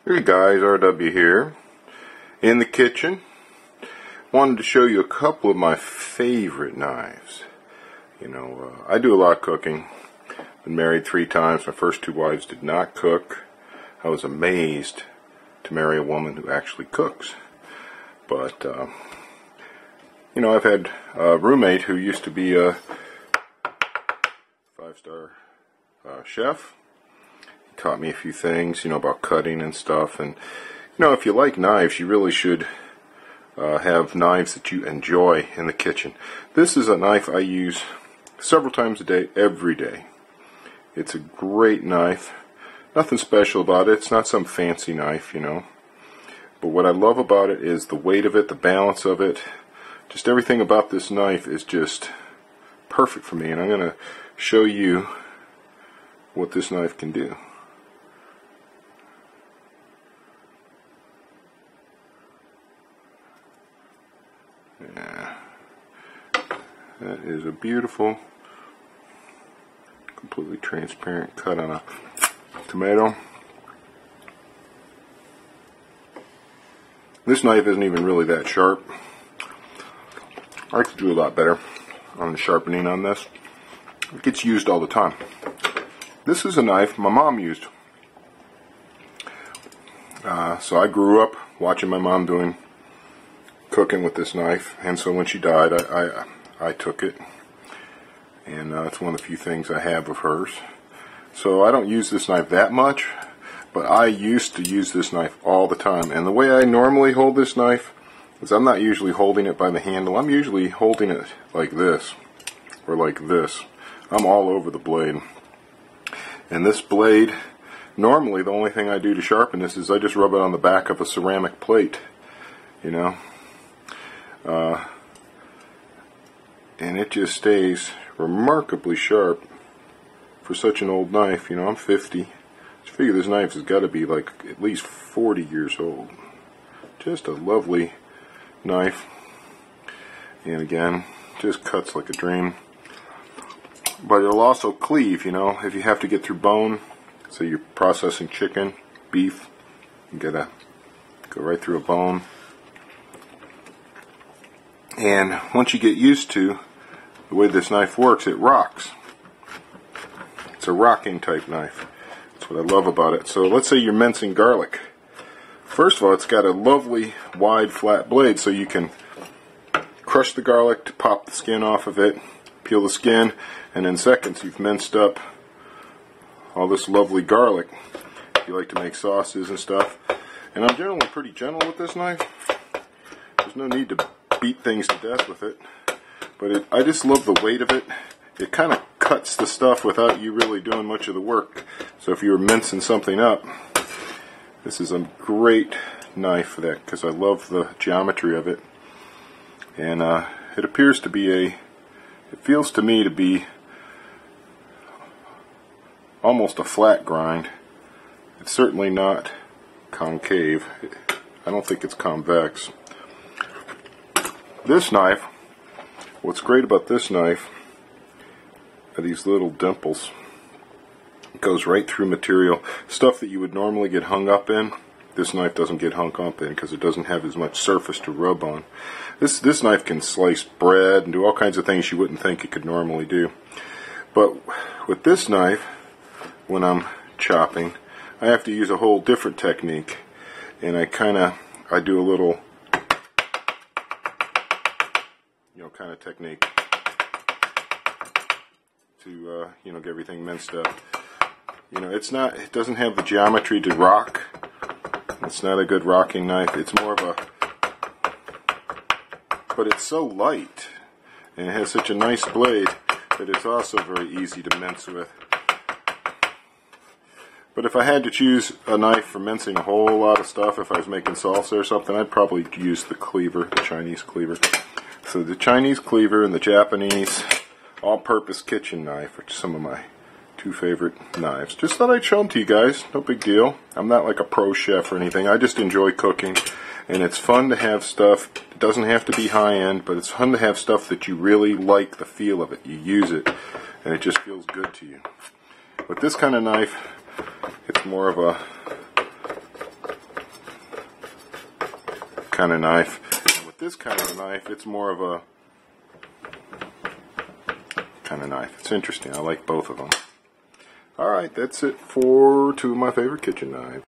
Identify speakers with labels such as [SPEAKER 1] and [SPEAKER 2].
[SPEAKER 1] Hey guys, RW here, in the kitchen. Wanted to show you a couple of my favorite knives. I do a lot of cooking. Been married 3 times. My first 2 wives did not cook. I was amazed to marry a woman who actually cooks. But, I've had a roommate who used to be a 5-star chef. Taught me a few things, about cutting and stuff. And, if you like knives, you really should have knives that you enjoy in the kitchen. This is a knife I use several times a day, every day. It's a great knife. Nothing special about it. It's not some fancy knife, But what I love about it is the weight of it, the balance of it. Just everything about this knife is just perfect for me. And I'm going to show you what this knife can do. Yeah, that is a beautiful, completely transparent cut on a tomato. This knife isn't even really that sharp. I could do a lot better on the sharpening on this. It gets used all the time. This is a knife my mom used. So I grew up watching my mom doing cooking with this knife, and so when she died, I took it, and it's one of the few things I have of hers. So I don't use this knife that much, but I used to use this knife all the time. And the way I normally hold this knife is I'm not usually holding it by the handle. I'm usually holding it like this, or like this. I'm all over the blade. And this blade, normally the only thing I do to sharpen this is I just rub it on the back of a ceramic plate, and it just stays remarkably sharp for such an old knife. I'm 50. I figure this knife has got to be like at least 40 years old. Just a lovely knife. And again, just cuts like a dream. But it'll also cleave, if you have to get through bone. So you're processing chicken, beef, you gotta go right through a bone. And once you get used to the way this knife works, it rocks. It's a rocking type knife. That's what I love about it. So let's say you're mincing garlic. First of all, it's got a lovely wide flat blade, so you can crush the garlic to pop the skin off of it, peel the skin, and in seconds you've minced up all this lovely garlic. If you like to make sauces and stuff. And I'm generally pretty gentle with this knife. There's no need to beat things to death with it, but I just love the weight of it. It kind of cuts the stuff without you really doing much of the work. So if you were mincing something up, this is a great knife for that, because I love the geometry of it. And it appears to be it feels to me to be almost a flat grind. It's certainly not concave. I don't think it's convex. This knife, what's great about this knife are these little dimples. It goes right through material. Stuff that you would normally get hung up in, this knife doesn't get hung up in because it doesn't have as much surface to rub on. This knife can slice bread and do all kinds of things you wouldn't think it could normally do. But with this knife, when I'm chopping, I have to use a whole different technique. And I do a little kind of technique to get everything minced up. It doesn't have the geometry to rock. It's not a good rocking knife. It's more of but it's so light and it has such a nice blade that it's also very easy to mince with. But if I had to choose a knife for mincing a whole lot of stuff, if I was making salsa or something, I'd probably use the cleaver, the Chinese cleaver. So the Chinese cleaver and the Japanese all-purpose kitchen knife are some of my 2 favorite knives. Just thought I'd show them to you guys. No big deal. I'm not like a pro chef or anything. I just enjoy cooking, and it's fun to have stuff. It doesn't have to be high-end, but it's fun to have stuff that you really like the feel of it. You use it, and it just feels good to you. With this kind of knife, it's more of a kind of knife. And with this kind of a knife, it's more of a kind of knife. It's interesting. I like both of them. Alright, that's it for two of my favorite kitchen knives.